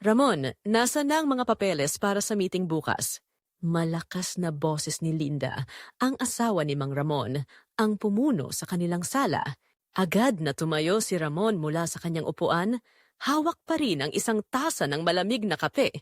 Ramon, nasa na ang mga papeles para sa meeting bukas? Malakas na boses ni Linda, ang asawa ni Mang Ramon, ang pumuno sa kanilang sala. Agad na tumayo si Ramon mula sa kanyang upuan, hawak pa rin ang isang tasa ng malamig na kape.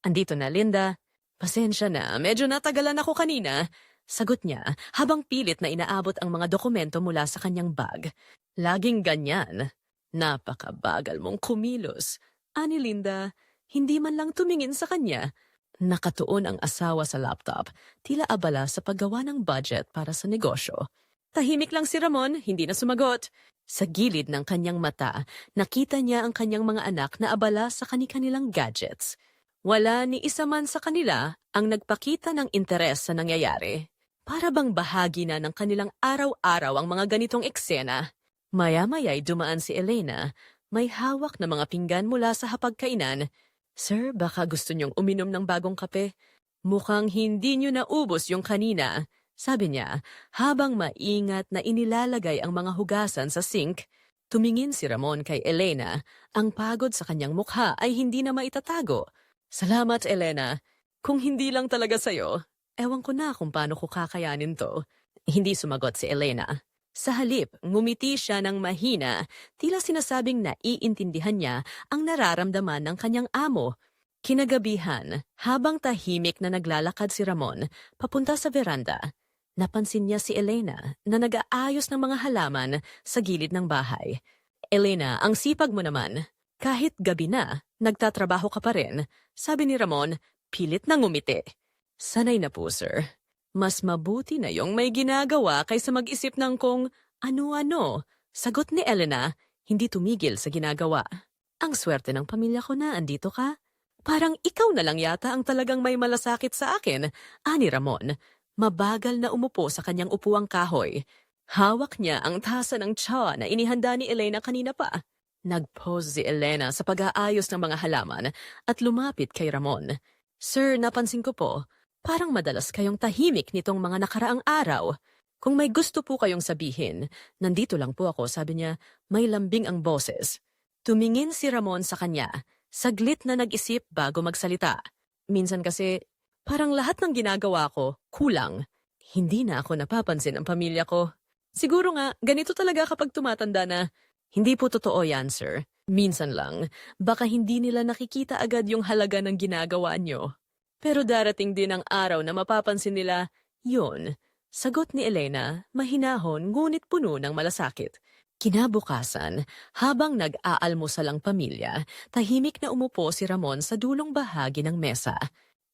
Andito na, Linda. Pasensya na, medyo natagalan ako kanina. Sagot niya habang pilit na inaabot ang mga dokumento mula sa kanyang bag. Laging ganyan. Napakabagal mong kumilos. Ani Linda, hindi man lang tumingin sa kanya. Nakatuon ang asawa sa laptop, tila abala sa paggawa ng budget para sa negosyo. Tahimik lang si Ramon, hindi na sumagot. Sa gilid ng kanyang mata, nakita niya ang kanyang mga anak na abala sa kani-kanilang gadgets. Wala ni isa man sa kanila ang nagpakita ng interes sa nangyayari. Para bang bahagi na ng kanilang araw-araw ang mga ganitong eksena. Maya-maya'y dumaan si Elena, may hawak na mga pinggan mula sa hapagkainan. Sir, baka gusto niyong uminom ng bagong kape? Mukhang hindi niyo naubos yung kanina, sabi niya, habang maingat na inilalagay ang mga hugasan sa sink. Tumingin si Ramon kay Elena, ang pagod sa kanyang mukha ay hindi na maitatago. Salamat, Elena. Kung hindi lang talaga sa'yo, ewan ko na kung paano ko kakayanin to. Hindi sumagot si Elena. Sa halip, ngumiti siya ng mahina, tila sinasabing naiintindihan niya ang nararamdaman ng kanyang amo. Kinagabihan, habang tahimik na naglalakad si Ramon papunta sa veranda, napansin niya si Elena na nag-aayos ng mga halaman sa gilid ng bahay. Elena, ang sipag mo naman. Kahit gabi na, nagtatrabaho ka pa rin, sabi ni Ramon, pilit na ngumiti. Sanay na po, sir. Mas mabuti na yung may ginagawa kaysa mag-isip ng kung ano-ano. Sagot ni Elena, hindi tumigil sa ginagawa. Ang swerte ng pamilya ko na andito ka. Parang ikaw na lang yata ang talagang may malasakit sa akin, ani Ramon. Mabagal na umupo sa kanyang upuang kahoy. Hawak niya ang tasa ng tsa na inihanda ni Elena kanina pa. Nag-pause si Elena sa pag-aayos ng mga halaman at lumapit kay Ramon. Sir, napansin ko po, parang madalas kayong tahimik nitong mga nakaraang araw. Kung may gusto po kayong sabihin, nandito lang po ako, sabi niya, may lambing ang boses. Tumingin si Ramon sa kanya, saglit na nag-isip bago magsalita. Minsan kasi, parang lahat ng ginagawa ko, kulang. Hindi na ako napapansin ang pamilya ko. Siguro nga, ganito talaga kapag tumatanda na. Hindi po totoo yan, sir. Minsan lang, baka hindi nila nakikita agad yung halaga ng ginagawa nyo. Pero darating din ang araw na mapapansin nila, yun. Sagot ni Elena, mahinahon ngunit puno ng malasakit. Kinabukasan, habang nag-aalmusal ang pamilya, tahimik na umupo si Ramon sa dulong bahagi ng mesa.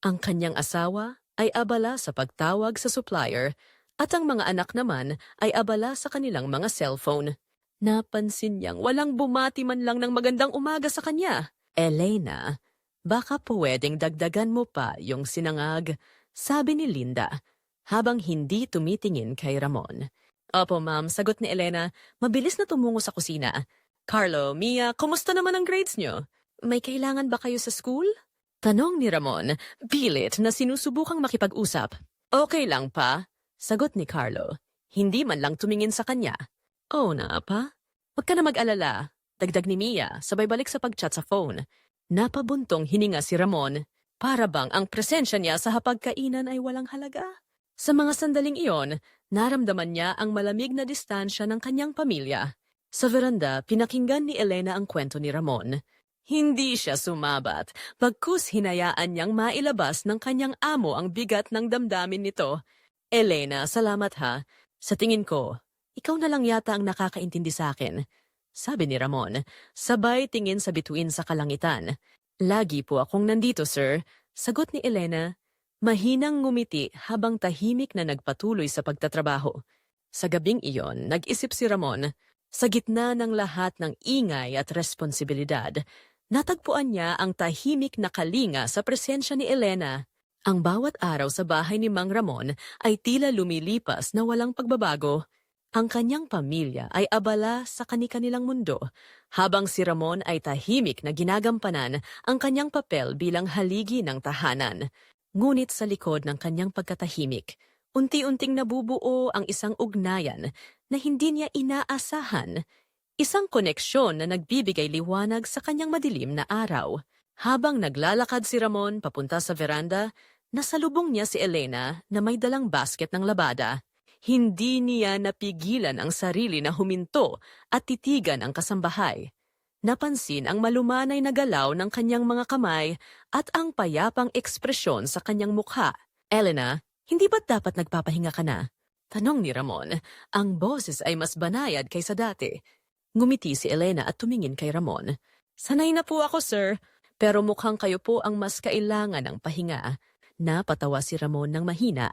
Ang kanyang asawa ay abala sa pagtawag sa supplier at ang mga anak naman ay abala sa kanilang mga cellphone. Napansin niyang walang bumati man lang ng magandang umaga sa kanya. Elena, baka pwedeng dagdagan mo pa yung sinangag, sabi ni Linda, habang hindi tumitingin kay Ramon. Opo, ma'am, sagot ni Elena, mabilis na tumungo sa kusina. Carlo, Mia, kumusta naman ang grades niyo? May kailangan ba kayo sa school? Tanong ni Ramon, pilit na sinusubukang makipag-usap. Okay lang pa, sagot ni Carlo. Hindi man lang tumingin sa kanya. Oh, na pa? Huwag ka na mag-alala. Dagdag ni Mia, sabay balik sa pag-chat sa phone. Napabuntong hininga si Ramon. Para bang ang presensya niya sa hapagkainan ay walang halaga? Sa mga sandaling iyon, naramdaman niya ang malamig na distansya ng kanyang pamilya. Sa veranda, pinakinggan ni Elena ang kwento ni Ramon. Hindi siya sumabat, pagkus hinayaan niyang mailabas ng kanyang amo ang bigat ng damdamin nito. Elena, salamat ha. Sa tingin ko, ikaw na lang yata ang nakakaintindi sa akin, sabi ni Ramon, sabay tingin sa bituin sa kalangitan. Lagi po akong nandito, sir, sagot ni Elena. Mahinang ngumiti habang tahimik na nagpatuloy sa pagtatrabaho. Sa gabing iyon, nag-isip si Ramon, sa gitna ng lahat ng ingay at responsibilidad, natagpuan niya ang tahimik na kalinga sa presensya ni Elena. Ang bawat araw sa bahay ni Mang Ramon ay tila lumilipas na walang pagbabago. Ang kanyang pamilya ay abala sa kani-kanilang mundo, habang si Ramon ay tahimik na ginagampanan ang kanyang papel bilang haligi ng tahanan. Ngunit sa likod ng kanyang pagkatahimik, unti-unting nabubuo ang isang ugnayan na hindi niya inaasahan, isang koneksyon na nagbibigay liwanag sa kanyang madilim na araw. Habang naglalakad si Ramon papunta sa veranda, nasalubong niya si Elena na may dalang basket ng labada. Hindi niya napigilan ang sarili na huminto at titigan ang kasambahay. Napansin ang malumanay na galaw ng kanyang mga kamay at ang payapang ekspresyon sa kanyang mukha. Elena, hindi ba't dapat nagpapahinga ka na? Tanong ni Ramon. Ang boses ay mas banayad kaysa dati. Ngumiti si Elena at tumingin kay Ramon. Sanay na po ako, sir, pero mukhang kayo po ang mas kailangan ng pahinga. Napatawa si Ramon ng mahina.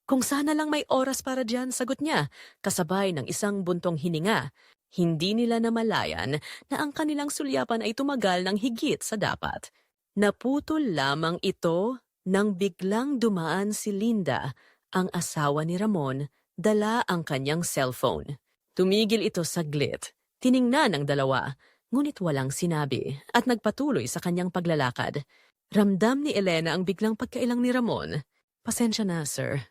Kung sana lang may oras para dyan, sagot niya, kasabay ng isang buntong hininga. Hindi nila namalayan na ang kanilang sulyapan ay tumagal ng higit sa dapat. Naputol lamang ito nang biglang dumaan si Linda, ang asawa ni Ramon, dala ang kanyang cellphone. Tumigil ito saglit, tiningnan ang dalawa, ngunit walang sinabi at nagpatuloy sa kanyang paglalakad. Ramdam ni Elena ang biglang pagkailang ni Ramon. Pasensya na, sir.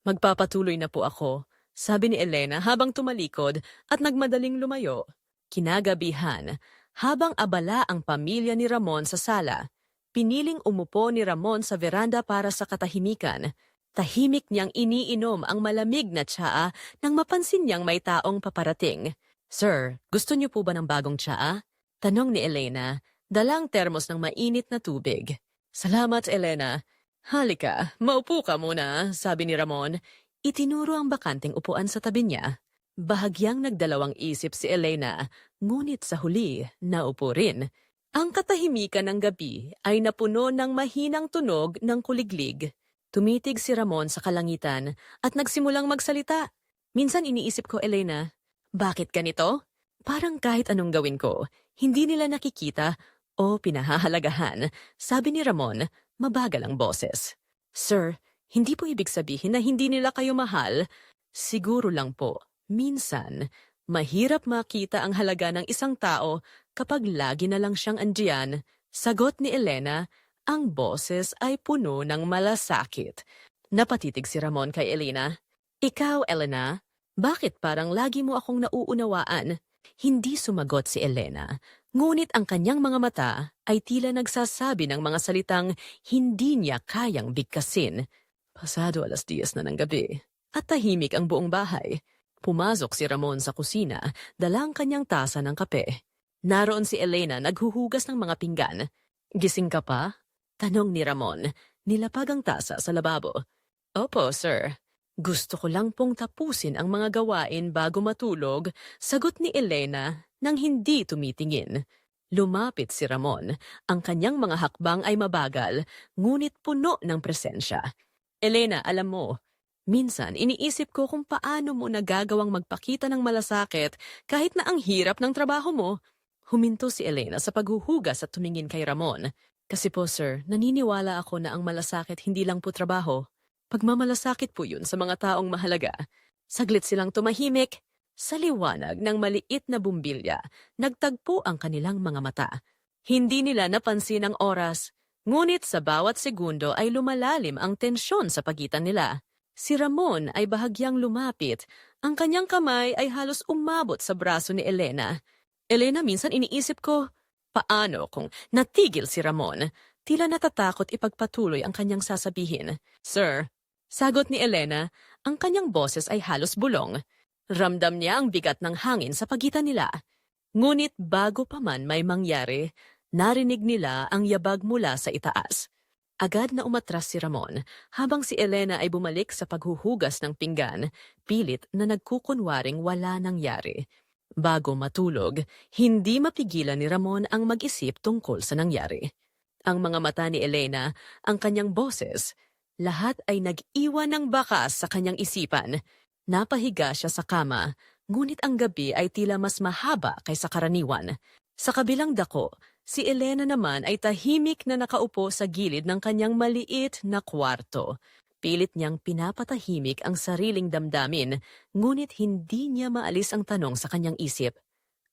Magpapatuloy na po ako, sabi ni Elena habang tumalikod at nagmadaling lumayo. Kinagabihan, habang abala ang pamilya ni Ramon sa sala, piniling umupo ni Ramon sa veranda para sa katahimikan. Tahimik niyang iniinom ang malamig na tsaa nang mapansin niyang may taong paparating. Sir, gusto niyo po ba ng bagong tsaa? Tanong ni Elena, dalang termos ng mainit na tubig. Salamat, Elena. Halika, maupo ka muna, sabi ni Ramon. Itinuro ang bakanting upuan sa tabi niya. Bahagyang nagdalawang isip si Elena, ngunit sa huli, naupo rin. Ang katahimikan ng gabi ay napuno ng mahinang tunog ng kuliglig. Tumitig si Ramon sa kalangitan at nagsimulang magsalita. Minsan iniisip ko, Elena, bakit ganito? Parang kahit anong gawin ko, hindi nila nakikita o pinahahalagahan, sabi ni Ramon, mabagal ang boses. Sir, hindi po ibig sabihin na hindi nila kayo mahal. Siguro lang po, minsan, mahirap makita ang halaga ng isang tao kapag lagi na lang siyang andiyan. Sagot ni Elena, ang boses ay puno ng malasakit. Napatitig si Ramon kay Elena. Ikaw, Elena, bakit parang lagi mo akong nauunawaan? Hindi sumagot si Elena, ngunit ang kanyang mga mata ay tila nagsasabi ng mga salitang hindi niya kayang bigkasin. Pasado 10:00 na ng gabi, at tahimik ang buong bahay. Pumasok si Ramon sa kusina, dala ang kanyang tasa ng kape. Naroon si Elena naghuhugas ng mga pinggan. Gising ka pa? Tanong ni Ramon, nilapag ang tasa sa lababo. Opo, sir. Gusto ko lang pong tapusin ang mga gawain bago matulog, sagot ni Elena nang hindi tumitingin. Lumapit si Ramon. Ang kanyang mga hakbang ay mabagal, ngunit puno ng presensya. Elena, alam mo, minsan iniisip ko kung paano mo nagagawang magpakita ng malasakit kahit na ang hirap ng trabaho mo. Huminto si Elena sa paghuhugas at tumingin kay Ramon. Kasi po, sir, naniniwala ako na ang malasakit hindi lang po trabaho. Pagmamalasakit po yun sa mga taong mahalaga. Saglit silang tumahimik. Sa liwanag ng maliit na bumbilya, nagtagpo ang kanilang mga mata. Hindi nila napansin ang oras, ngunit sa bawat segundo ay lumalalim ang tensyon sa pagitan nila. Si Ramon ay bahagyang lumapit. Ang kanyang kamay ay halos umabot sa braso ni Elena. Elena, minsan iniisip ko, paano kung natigil si Ramon? Tila natatakot ipagpatuloy ang kanyang sasabihin. Sir, sagot ni Elena, ang kanyang boses ay halos bulong. Ramdam niya ang bigat ng hangin sa pagitan nila. Ngunit bago pa man may mangyari, narinig nila ang yabag mula sa itaas. Agad na umatras si Ramon, habang si Elena ay bumalik sa paghuhugas ng pinggan, pilit na nagkukunwaring wala nangyari. Bago matulog, hindi mapigilan ni Ramon ang mag-isip tungkol sa nangyari. Ang mga mata ni Elena, ang kanyang boses, lahat ay nag-iwan ng bakas sa kanyang isipan. Napahiga siya sa kama, ngunit ang gabi ay tila mas mahaba kaysa karaniwan. Sa kabilang dako, si Elena naman ay tahimik na nakaupo sa gilid ng kanyang maliit na kwarto. Pilit niyang pinapatahimik ang sariling damdamin, ngunit hindi niya maalis ang tanong sa kanyang isip.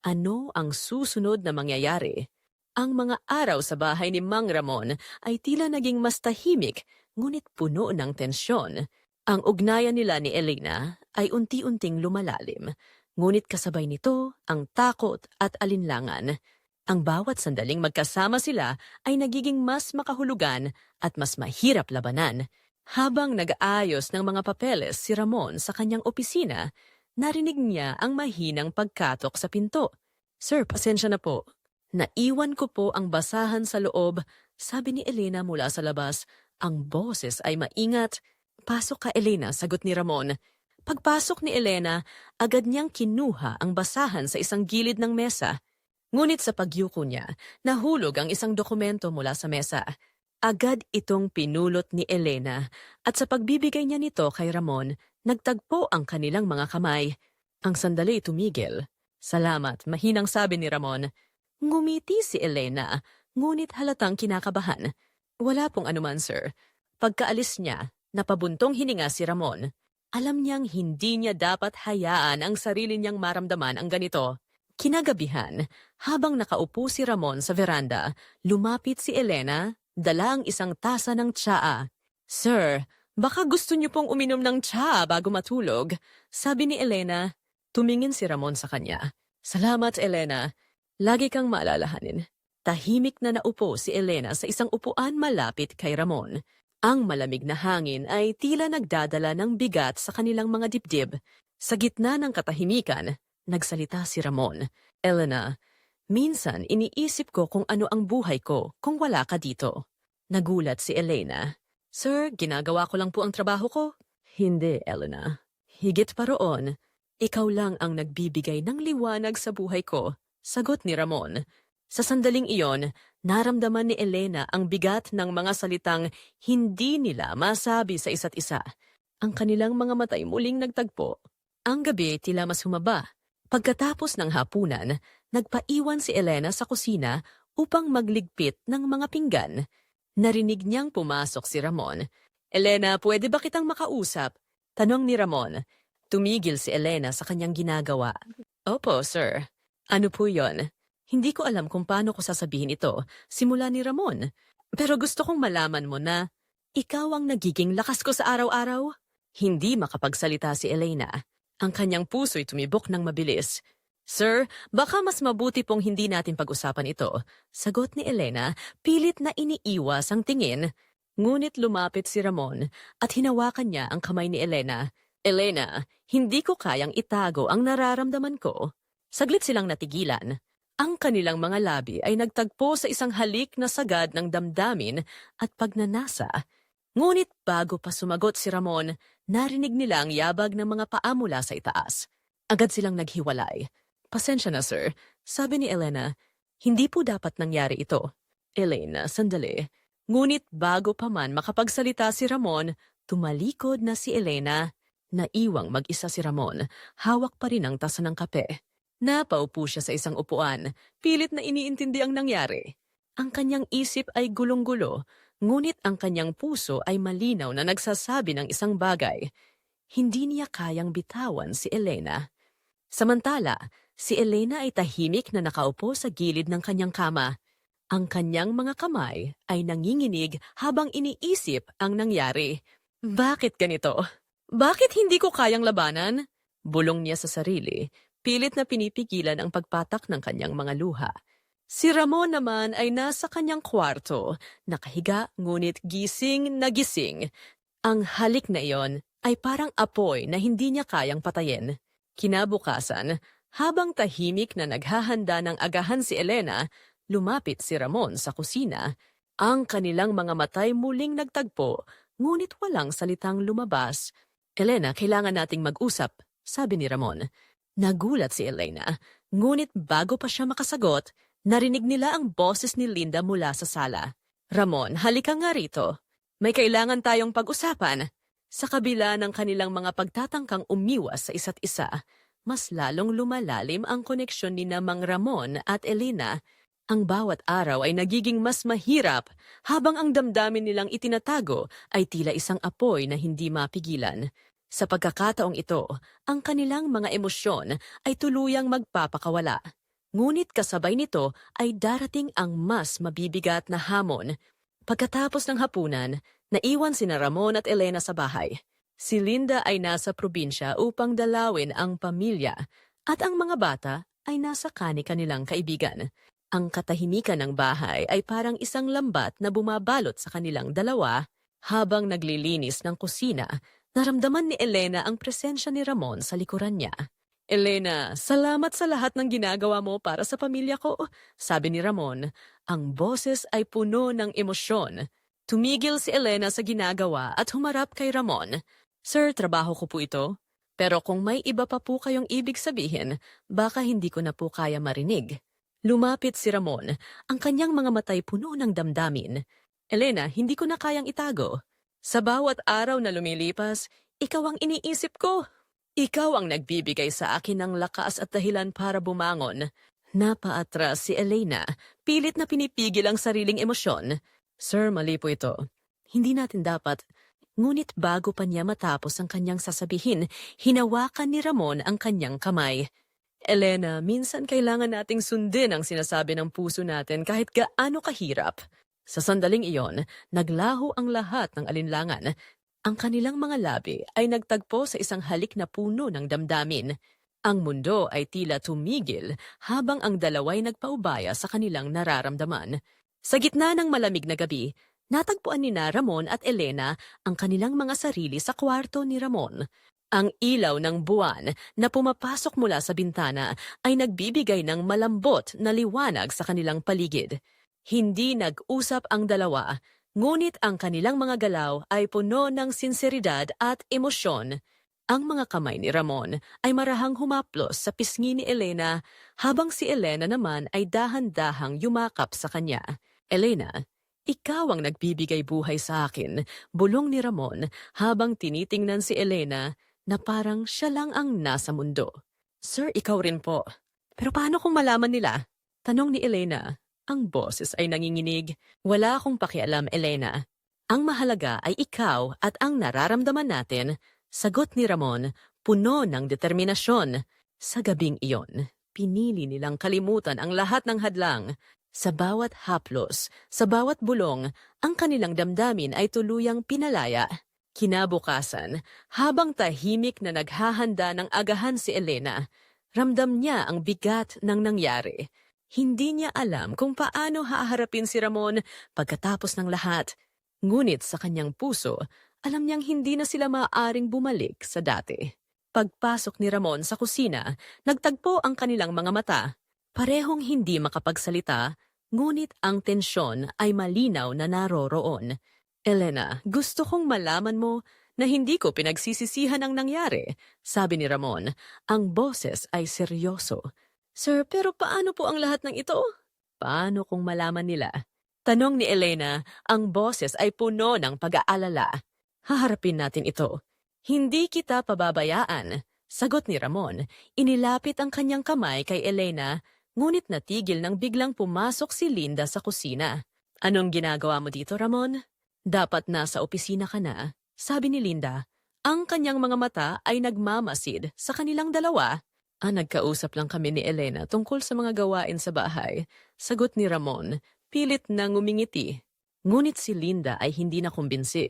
Ano ang susunod na mangyayari? Ang mga araw sa bahay ni Mang Ramon ay tila naging mas tahimik, ngunit puno ng tensyon. Ang ugnayan nila ni Elena ay unti-unting lumalalim, ngunit kasabay nito ang takot at alinlangan. Ang bawat sandaling magkasama sila ay nagiging mas makahulugan at mas mahirap labanan. Habang nag-aayos ng mga papeles si Ramon sa kanyang opisina, narinig niya ang mahinang pagkatok sa pinto. "Sir, pasensya na po. Naiwan ko po ang basahan sa loob," sabi ni Elena mula sa labas. Ang boses ay maingat. "Pasok ka, Elena," sagot ni Ramon. Pagpasok ni Elena, agad niyang kinuha ang basahan sa isang gilid ng mesa. Ngunit sa pagyuko niya, nahulog ang isang dokumento mula sa mesa. Agad itong pinulot ni Elena at sa pagbibigay niya nito kay Ramon, nagtagpo ang kanilang mga kamay. Ang sandali tumigil. "Salamat," mahinang sabi ni Ramon. Ngumiti si Elena, ngunit halatang kinakabahan. "Wala pong anuman, sir." Pagkaalis niya, napabuntong hininga si Ramon. Alam niyang hindi niya dapat hayaan ang sarili niyang maramdaman ang ganito. Kinagabihan, habang nakaupo si Ramon sa veranda, lumapit si Elena, dala ang isang tasa ng tsaa. "Sir, baka gusto niyo pong uminom ng tsaa bago matulog," sabi ni Elena. Tumingin si Ramon sa kanya. "Salamat, Elena. Lagi kang maalalahanin." Tahimik na naupo si Elena sa isang upuan malapit kay Ramon. Ang malamig na hangin ay tila nagdadala ng bigat sa kanilang mga dibdib. Sa gitna ng katahimikan, nagsalita si Ramon. "Elena, minsan iniisip ko kung ano ang buhay ko kung wala ka dito." Nagulat si Elena. "Sir, ginagawa ko lang po ang trabaho ko." "Hindi, Elena. Higit pa roon, ikaw lang ang nagbibigay ng liwanag sa buhay ko," sagot ni Ramon. Sa sandaling iyon, naramdaman ni Elena ang bigat ng mga salitang hindi nila masabi sa isa't isa. Ang kanilang mga matay muling nagtagpo. Ang gabi tila mas humaba. Pagkatapos ng hapunan, nagpaiwan si Elena sa kusina upang magligpit ng mga pinggan. Narinig niyang pumasok si Ramon. "Elena, pwede ba kitang makausap?" tanong ni Ramon. Tumigil si Elena sa kanyang ginagawa. "Opo, sir." "Ano po yon?" "Hindi ko alam kung paano ko sasabihin ito, simula ni Ramon. Pero gusto kong malaman mo na ikaw ang nagiging lakas ko sa araw-araw." Hindi makapagsalita si Elena. Ang kanyang puso'y tumibok ng mabilis. "Sir, baka mas mabuti pong hindi natin pag-usapan ito," sagot ni Elena, pilit na iniiwas ang tingin. Ngunit lumapit si Ramon at hinawakan niya ang kamay ni Elena. "Elena, hindi ko kayang itago ang nararamdaman ko." Saglit silang natigilan. Ang kanilang mga labi ay nagtagpo sa isang halik na sagad ng damdamin at pagnanasa. Ngunit bago pa sumagot si Ramon, narinig nila ang yabag ng mga paa mula sa itaas. Agad silang naghiwalay. "Pasensya na, sir," sabi ni Elena. "Hindi po dapat nangyari ito." "Elena, sandali." Ngunit bago pa man makapagsalita si Ramon, tumalikod na si Elena. Naiwang mag-isa si Ramon, hawak pa rin ang tasa ng kape. Napaupo siya sa isang upuan, pilit na iniintindi ang nangyari. Ang kanyang isip ay gulong-gulo, ngunit ang kanyang puso ay malinaw na nagsasabi ng isang bagay. Hindi niya kayang bitawan si Elena. Samantala, si Elena ay tahimik na nakaupo sa gilid ng kanyang kama. Ang kanyang mga kamay ay nanginginig habang iniisip ang nangyari. "Bakit ganito? Bakit hindi ko kayang labanan?" Bulong niya sa sarili. Pilit na pinipigilan ang pagpatak ng kanyang mga luha. Si Ramon naman ay nasa kanyang kwarto, nakahiga ngunit gising na gising. Ang halik na iyon ay parang apoy na hindi niya kayang patayin. Kinabukasan, habang tahimik na naghahanda ng agahan si Elena, lumapit si Ramon sa kusina. Ang kanilang mga matay muling nagtagpo, ngunit walang salitang lumabas. "Elena, kailangan nating mag-usap," sabi ni Ramon. Nagulat si Elena, ngunit bago pa siya makasagot, narinig nila ang boses ni Linda mula sa sala. "Ramon, halika nga rito. May kailangan tayong pag-usapan." Sa kabila ng kanilang mga pagtatangkang umiwas sa isa't isa, mas lalong lumalalim ang koneksyon ni Mang Ramon at Elena. Ang bawat araw ay nagiging mas mahirap habang ang damdamin nilang itinatago ay tila isang apoy na hindi mapigilan. Sa pagkakataong ito, ang kanilang mga emosyon ay tuluyang magpapakawala. Ngunit kasabay nito ay darating ang mas mabibigat na hamon. Pagkatapos ng hapunan, naiwan sina Ramon at Elena sa bahay. Si Linda ay nasa probinsya upang dalawin ang pamilya at ang mga bata ay nasa kani-kanilang kaibigan. Ang katahimikan ng bahay ay parang isang lambat na bumabalot sa kanilang dalawa habang naglilinis ng kusina. Naramdaman ni Elena ang presensya ni Ramon sa likuran niya. Elena, salamat sa lahat ng ginagawa mo para sa pamilya ko, sabi ni Ramon. Ang boses ay puno ng emosyon. Tumigil si Elena sa ginagawa at humarap kay Ramon. Sir, trabaho ko po ito. Pero kung may iba pa po kayong ibig sabihin, baka hindi ko na po kaya marinig. Lumapit si Ramon, ang kanyang mga matay puno ng damdamin. Elena, hindi ko na kayang itago. Sa bawat araw na lumilipas, ikaw ang iniisip ko. Ikaw ang nagbibigay sa akin ng lakas at dahilan para bumangon. Napaatras si Elena, pilit na pinipigil ang sariling emosyon. Sir, mali po ito. Hindi natin dapat. Ngunit bago pa niya matapos ang kanyang sasabihin, hinawakan ni Ramon ang kanyang kamay. Elena, minsan kailangan nating sundin ang sinasabi ng puso natin kahit gaano kahirap. Sa sandaling iyon, naglaho ang lahat ng alinlangan. Ang kanilang mga labi ay nagtagpo sa isang halik na puno ng damdamin. Ang mundo ay tila tumigil habang ang dalaway nagpaubaya sa kanilang nararamdaman. Sa gitna ng malamig na gabi, natagpuan ni Ramon at Elena ang kanilang mga sarili sa kwarto ni Ramon. Ang ilaw ng buwan na pumapasok mula sa bintana ay nagbibigay ng malambot na liwanag sa kanilang paligid. Hindi nag-usap ang dalawa, ngunit ang kanilang mga galaw ay puno ng sinseridad at emosyon. Ang mga kamay ni Ramon ay marahang humaplos sa pisngi ni Elena habang si Elena naman ay dahan-dahang yumakap sa kanya. Elena, ikaw ang nagbibigay buhay sa akin, bulong ni Ramon habang tinitingnan si Elena na parang siya lang ang nasa mundo. Sir, ikaw rin po. Pero paano kung malaman nila? Tanong ni Elena. Ang boses ay nanginginig. Wala akong pakialam, Elena. Ang mahalaga ay ikaw at ang nararamdaman natin, sagot ni Ramon, puno ng determinasyon. Sa gabing iyon, pinili nilang kalimutan ang lahat ng hadlang. Sa bawat haplos, sa bawat bulong, ang kanilang damdamin ay tuluyang pinalaya. Kinabukasan, habang tahimik na naghahanda ng agahan si Elena, ramdam niya ang bigat ng nangyari. Hindi niya alam kung paano haharapin si Ramon pagkatapos ng lahat. Ngunit sa kanyang puso, alam niyang hindi na sila maaaring bumalik sa dati. Pagpasok ni Ramon sa kusina, nagtagpo ang kanilang mga mata. Parehong hindi makapagsalita, ngunit ang tensyon ay malinaw na naroroon. Elena, gusto kong malaman mo na hindi ko pinagsisisihan ang nangyari, sabi ni Ramon. Ang boses ay seryoso. Sir, pero paano po ang lahat ng ito? Paano kung malaman nila? Tanong ni Elena, ang boses ay puno ng pag-aalala. Haharapin natin ito. Hindi kita pababayaan, sagot ni Ramon. Inilapit ang kanyang kamay kay Elena, ngunit natigil nang biglang pumasok si Linda sa kusina. Anong ginagawa mo dito, Ramon? Dapat nasa opisina ka na, sabi ni Linda. Ang kanyang mga mata ay nagmamasid sa kanilang dalawa. Nagkausap lang kami ni Elena tungkol sa mga gawain sa bahay, sagot ni Ramon, pilit na ngumingiti. Ngunit si Linda ay hindi na kumbinsi.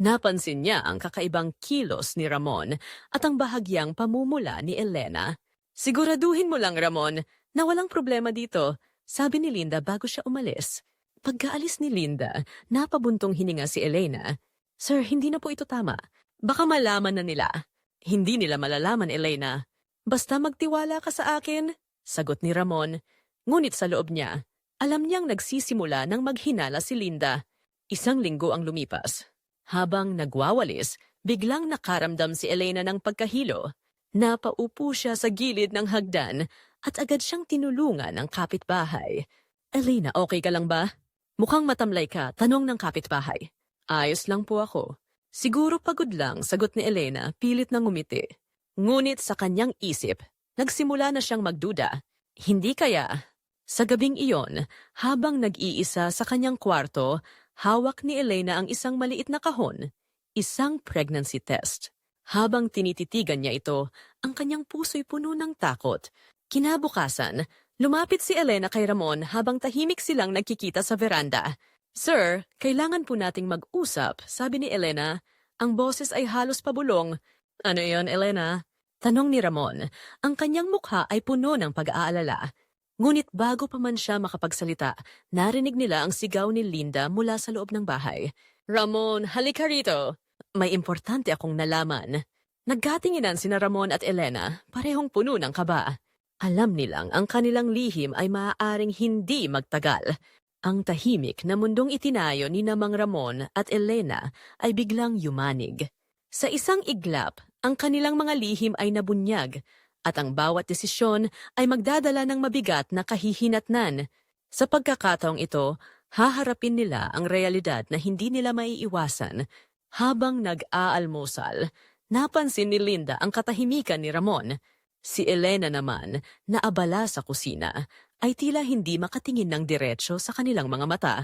Napansin niya ang kakaibang kilos ni Ramon at ang bahagyang pamumula ni Elena. Siguraduhin mo lang, Ramon, na walang problema dito, sabi ni Linda bago siya umalis. Pagkaalis ni Linda, napabuntong hininga si Elena. Sir, hindi na po ito tama. Baka malaman na nila. Hindi nila malalaman, Elena. Basta magtiwala ka sa akin, sagot ni Ramon. Ngunit sa loob niya, alam niyang nagsisimula ng maghinala si Linda. 1 linggo ang lumipas. Habang nagwawalis, biglang nakaramdam si Elena ng pagkahilo. Napaupo siya sa gilid ng hagdan at agad siyang tinulungan ng kapitbahay. Elena, okay ka lang ba? Mukhang matamlay ka, tanong ng kapitbahay. Ayos lang po ako. Siguro pagod lang, sagot ni Elena, pilit na ngumiti. Ngunit sa kanyang isip, nagsimula na siyang magduda. Hindi kaya? Sa gabing iyon, habang nag-iisa sa kanyang kwarto, hawak ni Elena ang isang maliit na kahon, isang pregnancy test. Habang tinititigan niya ito, ang kanyang puso'y puno ng takot. Kinabukasan, lumapit si Elena kay Ramon habang tahimik silang nagkikita sa veranda. Sir, kailangan po nating mag-usap, sabi ni Elena. Ang boses ay halos pabulong. Ano iyon, Elena? Tanong ni Ramon. Ang kanyang mukha ay puno ng pag-aalala. Ngunit bago pa man siya makapagsalita, narinig nila ang sigaw ni Linda mula sa loob ng bahay. Ramon, halika rito! May importante akong nalaman. Nagkatinginan sina Ramon at Elena, parehong puno ng kaba. Alam nilang ang kanilang lihim ay maaaring hindi magtagal. Ang tahimik na mundong itinayo ni Mang Ramon at Elena ay biglang yumanig. Sa isang iglap, ang kanilang mga lihim ay nabunyag at ang bawat desisyon ay magdadala ng mabigat na kahihinatnan. Sa pagkakataong ito, haharapin nila ang realidad na hindi nila maiiwasan. Habang nag-aalmusal, napansin ni Linda ang katahimikan ni Ramon. Si Elena naman, na abala sa kusina, ay tila hindi makatingin ng diretsyo sa kanilang mga mata.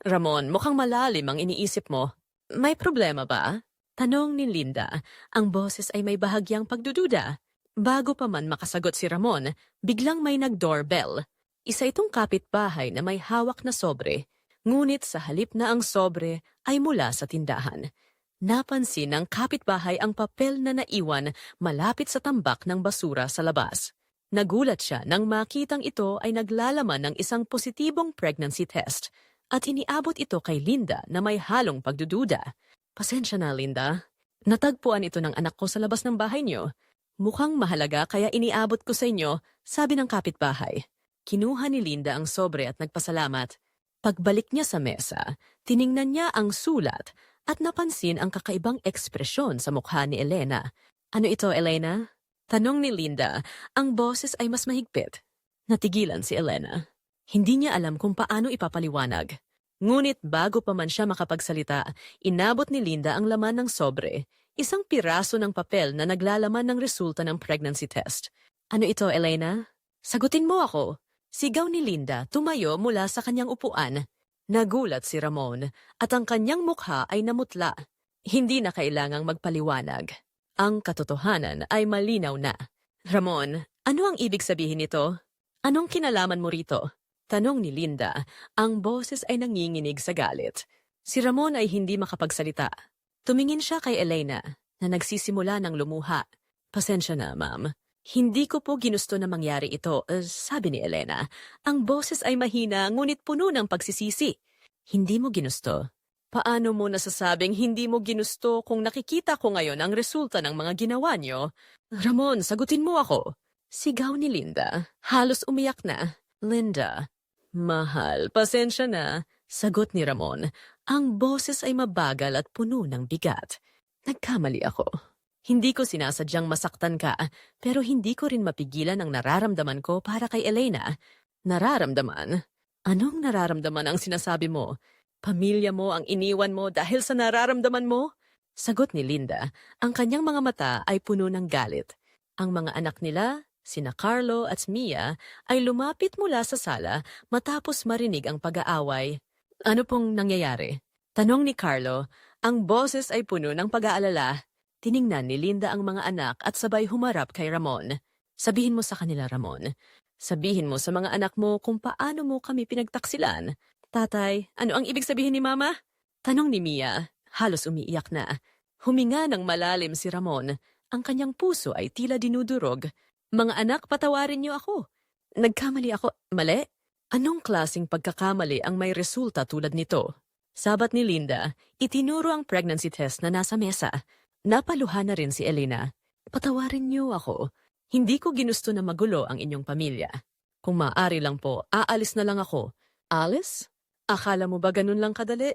Ramon, mukhang malalim ang iniisip mo. May problema ba? Tanong ni Linda. Ang boses ay may bahagyang pagdududa. Bago pa man makasagot si Ramon, biglang may nag-doorbell. Isa itong kapitbahay na may hawak na sobre. Ngunit sa halip na ang sobre ay mula sa tindahan. Napansin ng kapitbahay ang papel na naiwan malapit sa tambak ng basura sa labas. Nagulat siya nang makitang ito ay naglalaman ng isang positibong pregnancy test at iniabot ito kay Linda na may halong pagdududa. Pasensya na, Linda. Natagpuan ito ng anak ko sa labas ng bahay niyo. Mukhang mahalaga kaya iniabot ko sa inyo, sabi ng kapitbahay. Kinuha ni Linda ang sobre at nagpasalamat. Pagbalik niya sa mesa, tiningnan niya ang sulat at napansin ang kakaibang ekspresyon sa mukha ni Elena. Ano ito, Elena? Tanong ni Linda. Ang boses ay mas mahigpit. Natigilan si Elena. Hindi niya alam kung paano ipapaliwanag. Ngunit bago pa man siya makapagsalita, inabot ni Linda ang laman ng sobre, isang piraso ng papel na naglalaman ng resulta ng pregnancy test. Ano ito, Elena? Sagutin mo ako. Sigaw ni Linda, tumayo mula sa kanyang upuan. Nagulat si Ramon at ang kanyang mukha ay namutla. Hindi na kailangang magpaliwanag. Ang katotohanan ay malinaw na. Ramon, ano ang ibig sabihin nito? Anong kinalaman mo rito? Tanong ni Linda. Ang boses ay nanginginig sa galit. Si Ramon ay hindi makapagsalita. Tumingin siya kay Elena na nagsisimula ng lumuha. Pasensya na, ma'am. Hindi ko po ginusto na mangyari ito, sabi ni Elena. Ang boses ay mahina ngunit puno ng pagsisisi. Hindi mo ginusto? Paano mo nasasabing hindi mo ginusto kung nakikita ko ngayon ang resulta ng mga ginawa niyo? Ramon, sagutin mo ako. Sigaw ni Linda. Halos umiyak na. Linda, mahal, pasensya na. Sagot ni Ramon. Ang boses ay mabagal at puno ng bigat. Nagkamali ako. Hindi ko sinasadyang masaktan ka, pero hindi ko rin mapigilan ang nararamdaman ko para kay Elena. Nararamdaman? Anong nararamdaman ang sinasabi mo? Pamilya mo ang iniwan mo dahil sa nararamdaman mo? Sagot ni Linda. Ang kanyang mga mata ay puno ng galit. Ang mga anak nila, sina Carlo at Mia, ay lumapit mula sa sala matapos marinig ang pag-aaway. Ano pong nangyayari? Tanong ni Carlo. Ang boses ay puno ng pag-aalala. Tiningnan ni Linda ang mga anak at sabay humarap kay Ramon. Sabihin mo sa kanila, Ramon. Sabihin mo sa mga anak mo kung paano mo kami pinagtaksilan. Tatay, ano ang ibig sabihin ni Mama? Tanong ni Mia. Halos umiiyak na. Huminga ng malalim si Ramon. Ang kanyang puso ay tila dinudurog. Mga anak, patawarin niyo ako. Nagkamali ako. Mali? Anong klaseng pagkakamali ang may resulta tulad nito? Sabat ni Linda, itinuro ang pregnancy test na nasa mesa. Napaluha na rin si Elena. Patawarin niyo ako. Hindi ko ginusto na magulo ang inyong pamilya. Kung maaari lang po, aalis na lang ako. Alis? Akala mo ba ganun lang kadali?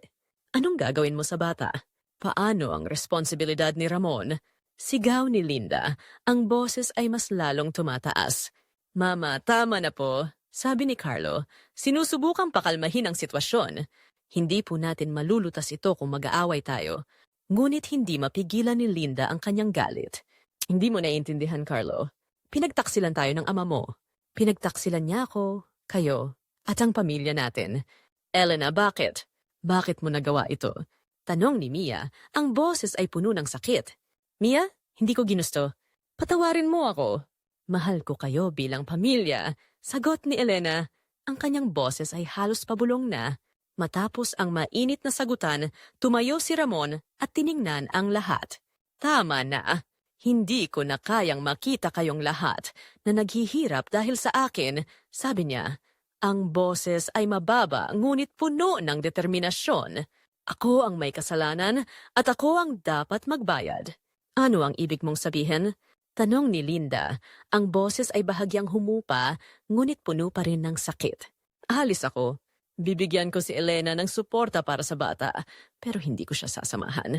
Anong gagawin mo sa bata? Paano ang responsibilidad ni Ramon? Sigaw ni Linda. Ang boses ay mas lalong tumataas. Mama, tama na po. Sabi ni Carlo, sinusubukang pakalmahin ang sitwasyon. Hindi po natin malulutas ito kung mag-aaway tayo. Ngunit hindi mapigilan ni Linda ang kanyang galit. Hindi mo naiintindihan, Carlo. Pinagtaksilan tayo ng ama mo. Pinagtaksilan niya ako, kayo, at ang pamilya natin. Elena, bakit? Bakit mo nagawa ito? Tanong ni Mia. Ang boses ay puno ng sakit. Mia, hindi ko ginusto. Patawarin mo ako. Mahal ko kayo bilang pamilya. Sagot ni Elena. Ang kanyang boses ay halos pabulong na. Matapos ang mainit na sagutan, tumayo si Ramon at tiningnan ang lahat. Tama na. Hindi ko na kayang makita kayong lahat na naghihirap dahil sa akin, Sabi niya, ang boses ay mababa ngunit puno ng determinasyon. Ako ang may kasalanan at ako ang dapat magbayad. Ano ang ibig mong sabihin? Tanong ni Linda. Ang boses ay bahagyang humupa ngunit puno pa rin ng sakit. Alis ako. Bibigyan ko si Elena ng suporta para sa bata, pero hindi ko siya sasamahan.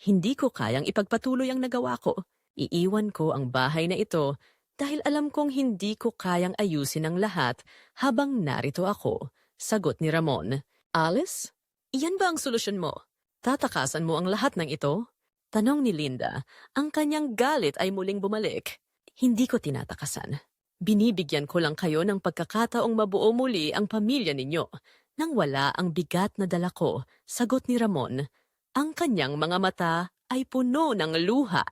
Hindi ko kayang ipagpatuloy ang nagawa ko. Iiwan ko ang bahay na ito dahil alam kong hindi ko kayang ayusin ang lahat habang narito ako, sagot ni Ramon. Alice, iyan ba ang solusyon mo? Tatakasan mo ang lahat ng ito? Tanong ni Linda. Ang kanyang galit ay muling bumalik. Hindi ko tinatakasan. Binibigyan ko lang kayo ng pagkakataong mabuo muli ang pamilya ninyo. Nang wala ang bigat na dala ko, sagot ni Ramon. Ang kanyang mga mata ay puno ng luha.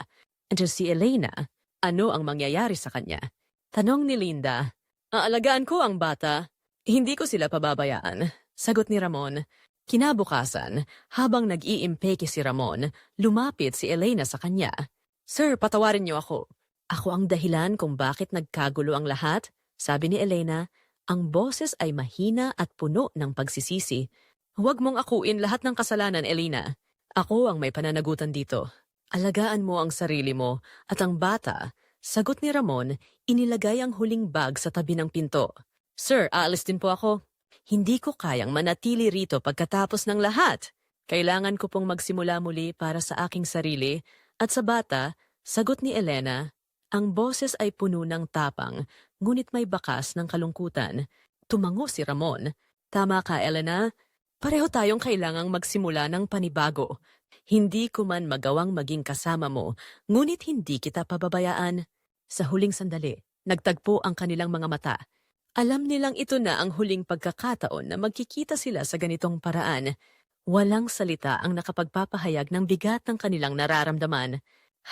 Andiyan si Elena. Ano ang mangyayari sa kanya? Tanong ni Linda. Aalagaan ko ang bata. Hindi ko sila pababayaan. Sagot ni Ramon. Kinabukasan, habang nag-iimpeke si Ramon, lumapit si Elena sa kanya. Sir, patawarin niyo ako. Ako ang dahilan kung bakit nagkagulo ang lahat, sabi ni Elena. Ang boses ay mahina at puno ng pagsisisi. Huwag mong akuin lahat ng kasalanan, Elena. Ako ang may pananagutan dito. Alagaan mo ang sarili mo at ang bata. Sagot ni Ramon, inilagay ang huling bag sa tabi ng pinto. Sir, aalis din po ako. Hindi ko kayang manatili rito pagkatapos ng lahat. Kailangan ko pong magsimula muli para sa aking sarili. At sa bata, sagot ni Elena, ang boses ay puno ng tapang, ngunit may bakas ng kalungkutan. Tumango si Ramon. Tama ka, Elena. Pareho tayong kailangang magsimula ng panibago. Hindi ko man magawang maging kasama mo, ngunit hindi kita pababayaan. Sa huling sandali, nagtagpo ang kanilang mga mata. Alam nilang ito na ang huling pagkakataon na magkikita sila sa ganitong paraan. Walang salita ang nakapagpapahayag ng bigat ng kanilang nararamdaman.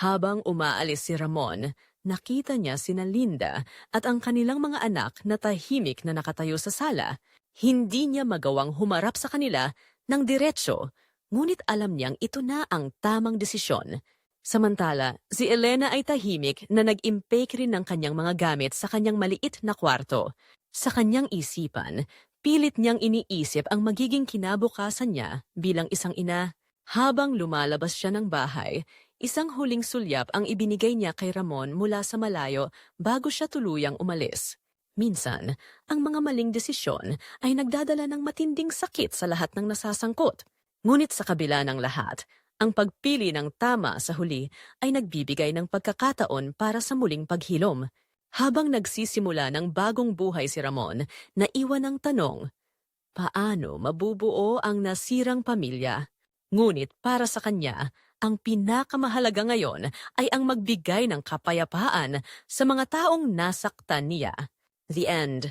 Habang umaalis si Ramon, nakita niya sina Linda at ang kanilang mga anak na tahimik na nakatayo sa sala. Hindi niya magawang humarap sa kanila ng diretsyo, ngunit alam niyang ito na ang tamang desisyon. Samantala, si Elena ay tahimik na nag-impake rin ng kanyang mga gamit sa kanyang maliit na kwarto. Sa kanyang isipan, pilit niyang iniisip ang magiging kinabukasan niya bilang isang ina. Habang lumalabas siya ng bahay, isang huling sulyap ang ibinigay niya kay Ramon mula sa malayo bago siya tuluyang umalis. Minsan, ang mga maling desisyon ay nagdadala ng matinding sakit sa lahat ng nasasangkot. Ngunit sa kabila ng lahat, ang pagpili ng tama sa huli ay nagbibigay ng pagkakataon para sa muling paghilom. Habang nagsisimula ng bagong buhay si Ramon, naiwan ang tanong, paano mabubuo ang nasirang pamilya? Ngunit para sa kanya, ang pinakamahalaga ngayon ay ang magbigay ng kapayapaan sa mga taong nasaktan niya. The End.